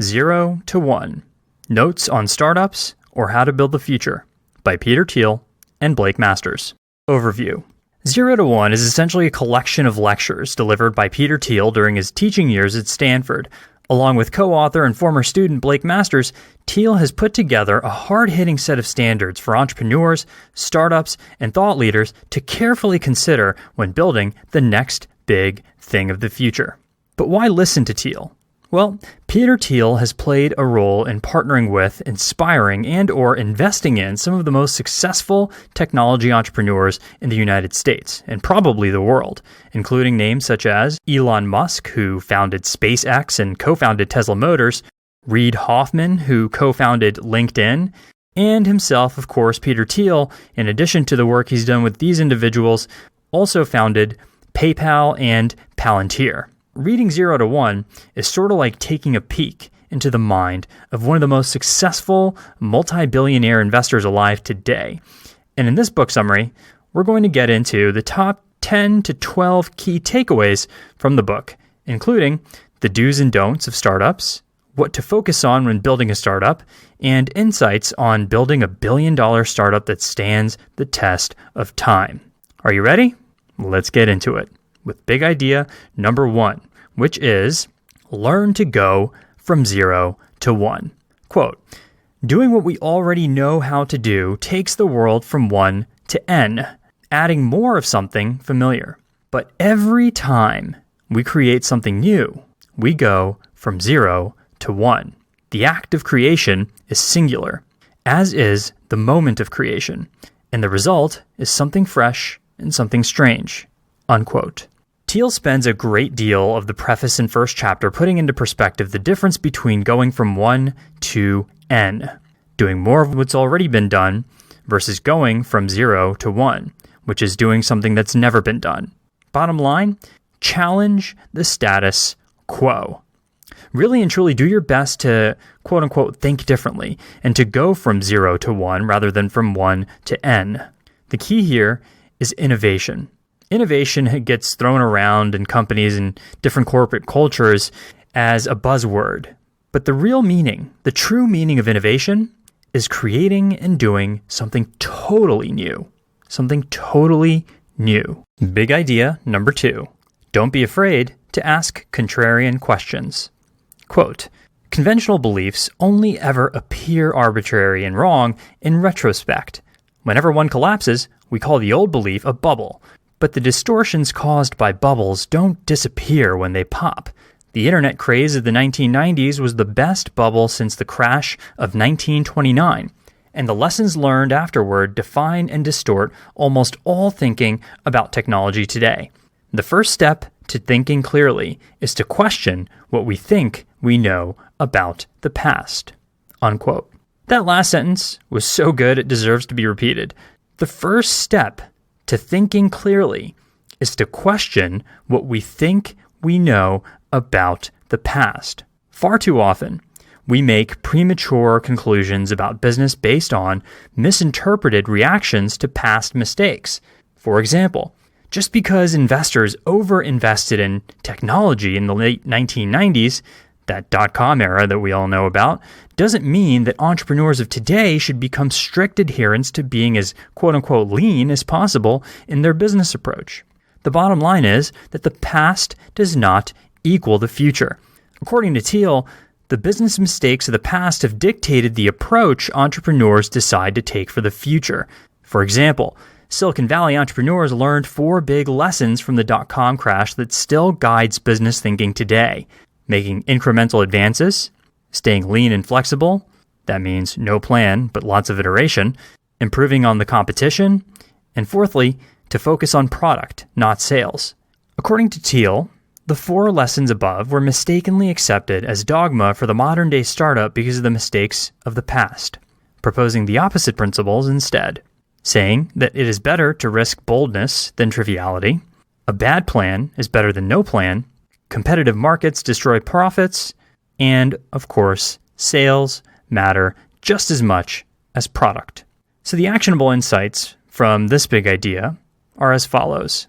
0 to 1. Notes on Startups or How to Build the Future by Peter Thiel and Blake Masters. Overview. 0 to 1 is essentially a collection of lectures delivered by Peter Thiel during his teaching years at Stanford. Along with co-author and former student Blake Masters, Thiel has put together a hard-hitting set of standards for entrepreneurs, startups, and thought leaders to carefully consider when building the next big thing of the future. But why listen to Thiel? Well, Peter Thiel has played a role in partnering with, inspiring, and/or investing in some of the most successful technology entrepreneurs in the United States, and probably the world, including names such as Elon Musk, who founded SpaceX and co-founded Tesla Motors, Reid Hoffman, who co-founded LinkedIn, and himself, of course, Peter Thiel, in addition to the work he's done with these individuals, also founded PayPal and Palantir. Reading 0 to 1 is sort of like taking a peek into the mind of one of the most successful multi-billionaire investors alive today. And in this book summary, we're going to get into the top 10 to 12 key takeaways from the book, including the do's and don'ts of startups, what to focus on when building a startup, and insights on building a billion-dollar startup that stands the test of time. Are you ready? Let's get into it with big idea number 1, which is learn to go from 0 to 1. Quote, doing what we already know how to do takes the world from 1 to n, adding more of something familiar. But every time we create something new, we go from 0 to 1. The act of creation is singular, as is the moment of creation, and the result is something fresh and something strange. Unquote. Thiel spends a great deal of the preface and first chapter putting into perspective the difference between going from 1 to n, doing more of what's already been done, versus going from 0 to 1, which is doing something that's never been done. Bottom line, challenge the status quo. Really and truly do your best to, quote unquote, think differently and to go from 0 to 1 rather than from 1 to n. The key here is innovation. Innovation gets thrown around in companies and different corporate cultures as a buzzword. But the real meaning, the true meaning of innovation, is creating and doing something totally new. Something totally new. Big idea number 2. Don't be afraid to ask contrarian questions. Quote, conventional beliefs only ever appear arbitrary and wrong in retrospect. Whenever one collapses, we call the old belief a bubble. But the distortions caused by bubbles don't disappear when they pop. The internet craze of the 1990s was the best bubble since the crash of 1929, and the lessons learned afterward define and distort almost all thinking about technology today. The first step to thinking clearly is to question what we think we know about the past. Unquote. That last sentence was so good it deserves to be repeated. The first step to thinking clearly is to question what we think we know about the past. Far too often, we make premature conclusions about business based on misinterpreted reactions to past mistakes. For example, just because investors over-invested in technology in the late 1990s, that dot-com era that we all know about, doesn't mean that entrepreneurs of today should become strict adherents to being as quote-unquote lean as possible in their business approach. The bottom line is that the past does not equal the future. According to Thiel, the business mistakes of the past have dictated the approach entrepreneurs decide to take for the future. For example, Silicon Valley entrepreneurs learned 4 big lessons from the dot-com crash that still guides business thinking today. Making incremental advances, staying lean and flexible, that means no plan but lots of iteration, improving on the competition, and fourthly, to focus on product, not sales. According to Thiel, the 4 lessons above were mistakenly accepted as dogma for the modern-day startup because of the mistakes of the past, proposing the opposite principles instead, saying that it is better to risk boldness than triviality, a bad plan is better than no plan, competitive markets destroy profits, and, of course, sales matter just as much as product. So the actionable insights from this big idea are as follows.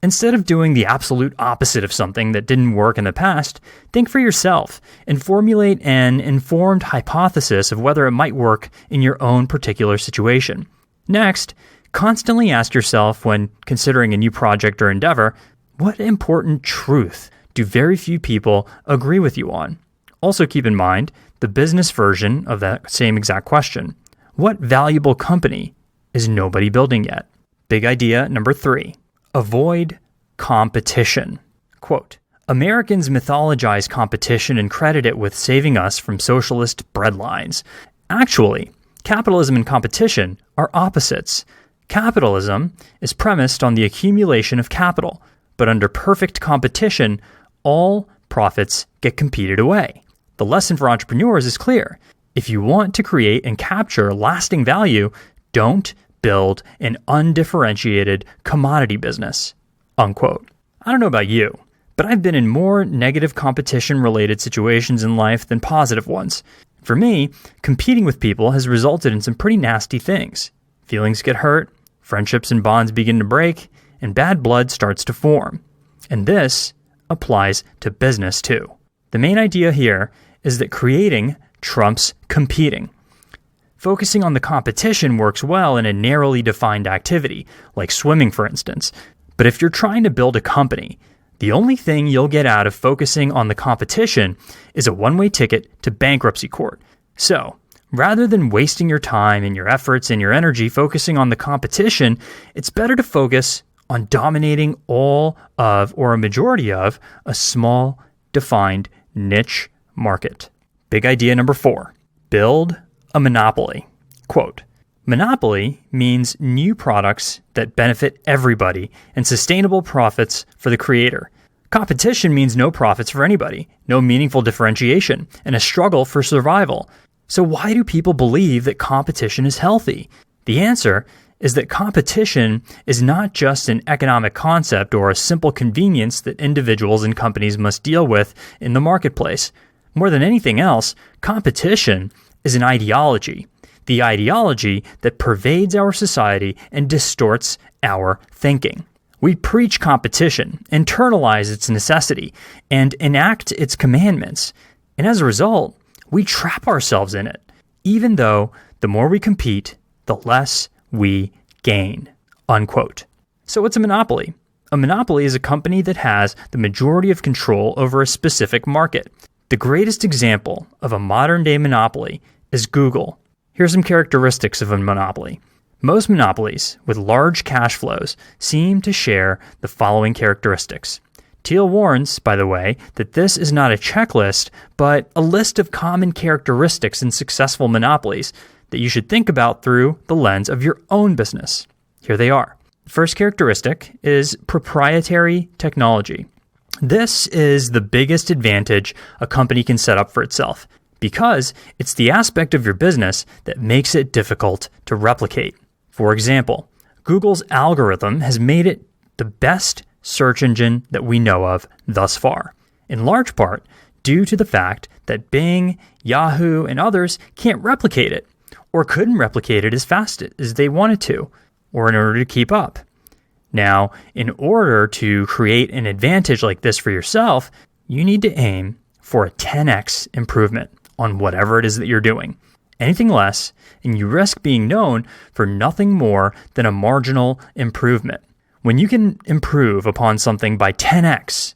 Instead of doing the absolute opposite of something that didn't work in the past, think for yourself and formulate an informed hypothesis of whether it might work in your own particular situation. Next, constantly ask yourself when considering a new project or endeavor, what important truth do very few people agree with you on? Also keep in mind the business version of that same exact question. What valuable company is nobody building yet? Big idea number 3. Avoid competition. Quote, Americans mythologize competition and credit it with saving us from socialist breadlines. Actually, capitalism and competition are opposites. Capitalism is premised on the accumulation of capital, but under perfect competition, all profits get competed away. The lesson for entrepreneurs is clear. If you want to create and capture lasting value, don't build an undifferentiated commodity business. Unquote. I don't know about you, but I've been in more negative competition-related situations in life than positive ones. For me, competing with people has resulted in some pretty nasty things. Feelings get hurt, friendships and bonds begin to break, and bad blood starts to form. And this applies to business too. The main idea here is that creating trumps competing. Focusing on the competition works well in a narrowly defined activity, like swimming for instance. But if you're trying to build a company, the only thing you'll get out of focusing on the competition is a one-way ticket to bankruptcy court. So, rather than wasting your time and your efforts and your energy focusing on the competition, it's better to focus on dominating all of or a majority of a small, defined niche market. Big idea number 4, build a monopoly. Quote, monopoly means new products that benefit everybody and sustainable profits for the creator. Competition means no profits for anybody, no meaningful differentiation, and a struggle for survival. So why do people believe that competition is healthy? The answer is that competition is not just an economic concept or a simple convenience that individuals and companies must deal with in the marketplace. More than anything else, competition is an ideology, the ideology that pervades our society and distorts our thinking. We preach competition, internalize its necessity, and enact its commandments. And as a result, we trap ourselves in it, even though the more we compete, the less we gain. Unquote. So what's a monopoly? A monopoly is a company that has the majority of control over a specific market. The greatest example of a modern-day monopoly is Google. Here's some characteristics of a monopoly. Most monopolies with large cash flows seem to share the following characteristics. Thiel warns, by the way, that this is not a checklist, but a list of common characteristics in successful monopolies that you should think about through the lens of your own business. Here they are. First characteristic is proprietary technology. This is the biggest advantage a company can set up for itself because it's the aspect of your business that makes it difficult to replicate. For example, Google's algorithm has made it the best search engine that we know of thus far, in large part due to the fact that Bing, Yahoo, and others can't replicate it, or couldn't replicate it as fast as they wanted to, or in order to keep up. Now, in order to create an advantage like this for yourself, you need to aim for a 10x improvement on whatever it is that you're doing. Anything less, and you risk being known for nothing more than a marginal improvement. When you can improve upon something by 10x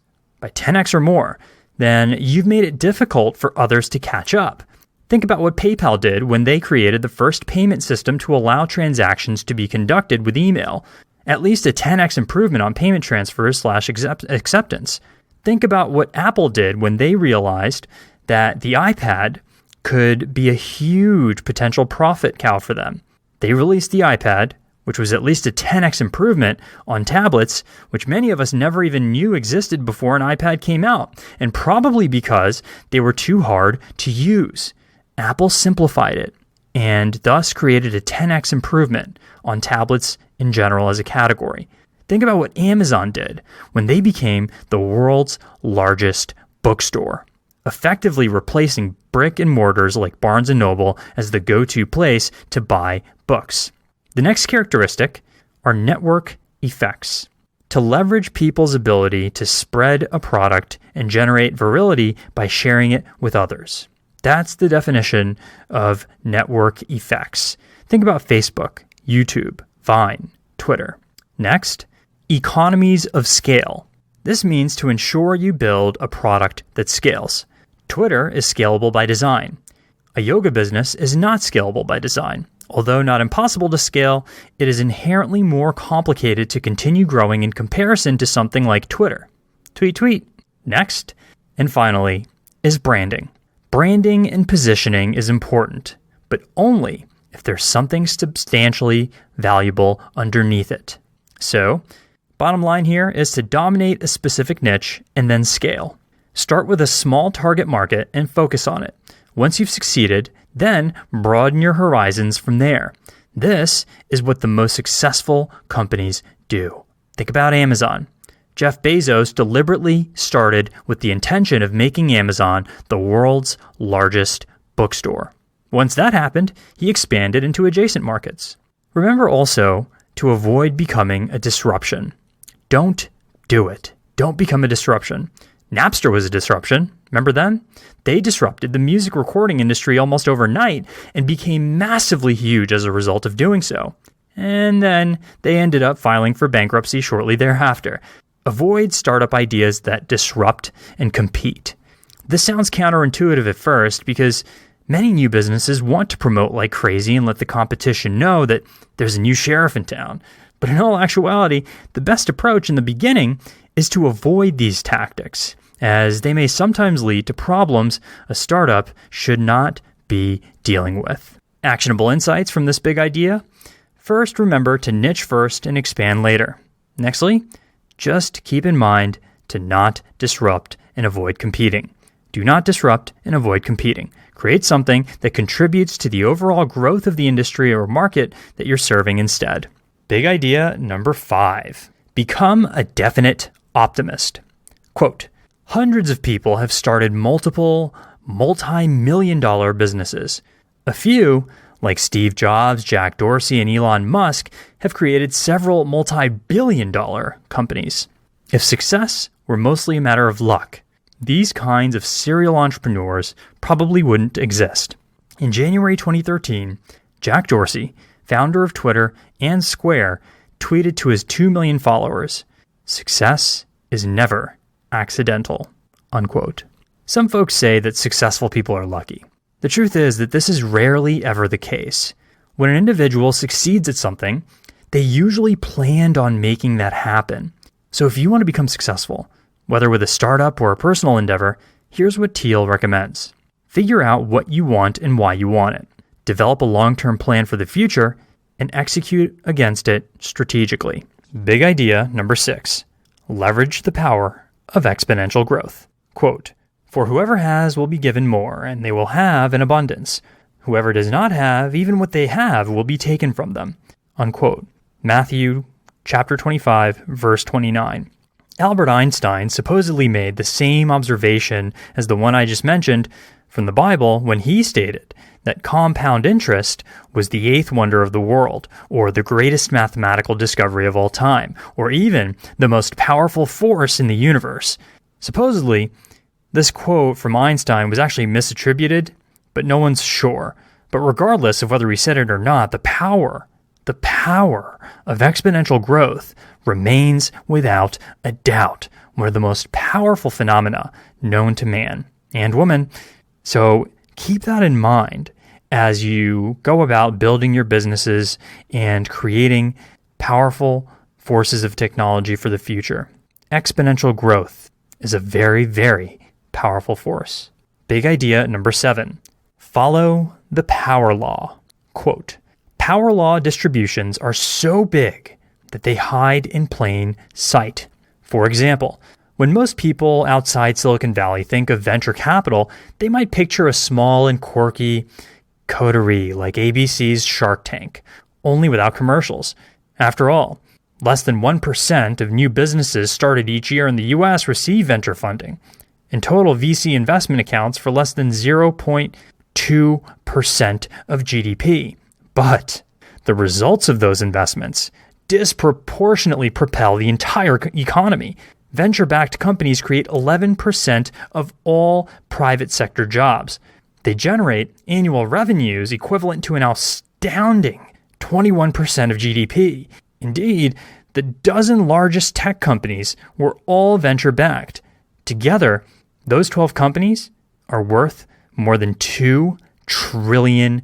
or more, then you've made it difficult for others to catch up. Think about what PayPal did when they created the first payment system to allow transactions to be conducted with email. At least a 10x improvement on payment transfers / acceptance. Think about what Apple did when they realized that the iPad could be a huge potential profit cow for them. They released the iPad, which was at least a 10x improvement on tablets, which many of us never even knew existed before an iPad came out, and probably because they were too hard to use. Apple simplified it, and thus created a 10x improvement on tablets in general as a category. Think about what Amazon did when they became the world's largest bookstore, effectively replacing brick and mortars like Barnes & Noble as the go-to place to buy books. The next characteristic are network effects. to leverage people's ability to spread a product and generate virility by sharing it with others. That's the definition of network effects. Think about Facebook, YouTube, Vine, Twitter. Next, economies of scale. This means to ensure you build a product that scales. Twitter is scalable by design. A yoga business is not scalable by design. Although not impossible to scale, it is inherently more complicated to continue growing in comparison to something like Twitter. Tweet, tweet. Next, and finally, is branding. Branding and positioning is important, but only if there's something substantially valuable underneath it. So, bottom line here is to dominate a specific niche and then scale. Start with a small target market and focus on it. Once you've succeeded, then broaden your horizons from there. This is what the most successful companies do. Think about Amazon. Jeff Bezos deliberately started with the intention of making Amazon the world's largest bookstore. Once that happened, he expanded into adjacent markets. Remember also to avoid becoming a disruption. Don't do it. Don't become a disruption. Napster was a disruption. Remember them? They disrupted the music recording industry almost overnight and became massively huge as a result of doing so. And then they ended up filing for bankruptcy shortly thereafter. Avoid startup ideas that disrupt and compete. This sounds counterintuitive at first because many new businesses want to promote like crazy and let the competition know that there's a new sheriff in town. But in all actuality, the best approach in the beginning is to avoid these tactics, as they may sometimes lead to problems a startup should not be dealing with. Actionable insights from this big idea? First, remember to niche first and expand later. Nextly, just keep in mind to not disrupt and avoid competing. Do not disrupt and avoid competing. Create something that contributes to the overall growth of the industry or market that you're serving instead. Big idea number 5. Become a definite optimist. Quote, hundreds of people have started multiple multi-million-dollar businesses. A few, like Steve Jobs, Jack Dorsey, and Elon Musk, have created several multi-billion-dollar companies. If success were mostly a matter of luck, these kinds of serial entrepreneurs probably wouldn't exist. In January 2013, Jack Dorsey, founder of Twitter and Square, tweeted to his 2 million followers, "Success is never accidental," unquote. Some folks say that successful people are lucky. The truth is that this is rarely ever the case. When an individual succeeds at something, they usually planned on making that happen. So if you want to become successful, whether with a startup or a personal endeavor, here's what Thiel recommends. Figure out what you want and why you want it. Develop a long-term plan for the future and execute against it strategically. Big idea number 6. Leverage the power of exponential growth. Quote, "For whoever has will be given more, and they will have in abundance. Whoever does not have, even what they have will be taken from them." Unquote. Matthew chapter 25, verse 29. Albert Einstein supposedly made the same observation as the one I just mentioned from the Bible when he stated that compound interest was the 8th wonder of the world, or the greatest mathematical discovery of all time, or even the most powerful force in the universe. Supposedly, this quote from Einstein was actually misattributed, but no one's sure. But regardless of whether he said it or not, the power of exponential growth remains without a doubt one of the most powerful phenomena known to man and woman. So keep that in mind as you go about building your businesses and creating powerful forces of technology for the future. Exponential growth is a very, very powerful force. Big idea number 7. Follow the power law. Quote, "Power law distributions are so big that they hide in plain sight." For example, when most people outside Silicon Valley think of venture capital, they might picture a small and quirky coterie like ABC's Shark Tank, only without commercials. After all, less than 1% of new businesses started each year in the US receive venture funding. In total, VC investment accounts for less than 0.2% of GDP. But the results of those investments disproportionately propel the entire economy. Venture-backed companies create 11% of all private sector jobs. They generate annual revenues equivalent to an astounding 21% of GDP. Indeed, the dozen largest tech companies were all venture-backed. Together, those 12 companies are worth more than $2 trillion,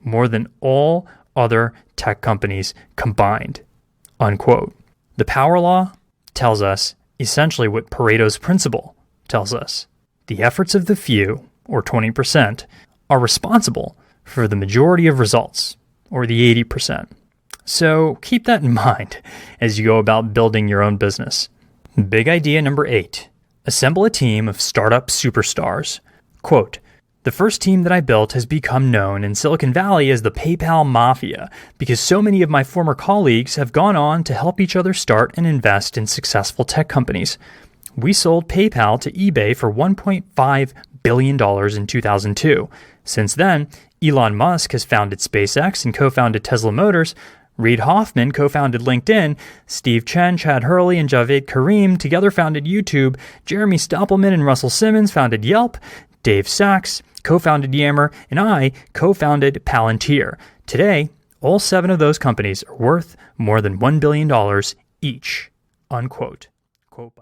more than all other tech companies combined, unquote. The power law tells us essentially what Pareto's principle tells us. The efforts of the few, or 20%, are responsible for the majority of results, or the 80%. So keep that in mind as you go about building your own business. Big idea number 8. Assemble a team of startup superstars. Quote, "The first team that I built has become known in Silicon Valley as the PayPal Mafia because so many of my former colleagues have gone on to help each other start and invest in successful tech companies. We sold PayPal to eBay for $1.5 billion in 2002. Since then, Elon Musk has founded SpaceX and co-founded Tesla Motors. Reid Hoffman co-founded LinkedIn. Steve Chen, Chad Hurley, and Javed Karim together founded YouTube. Jeremy Stoppelman and Russell Simmons founded Yelp. Dave Sachs co-founded Yammer, and I co-founded Palantir. Today, all 7 of those companies are worth more than $1 billion each." Unquote. Quote.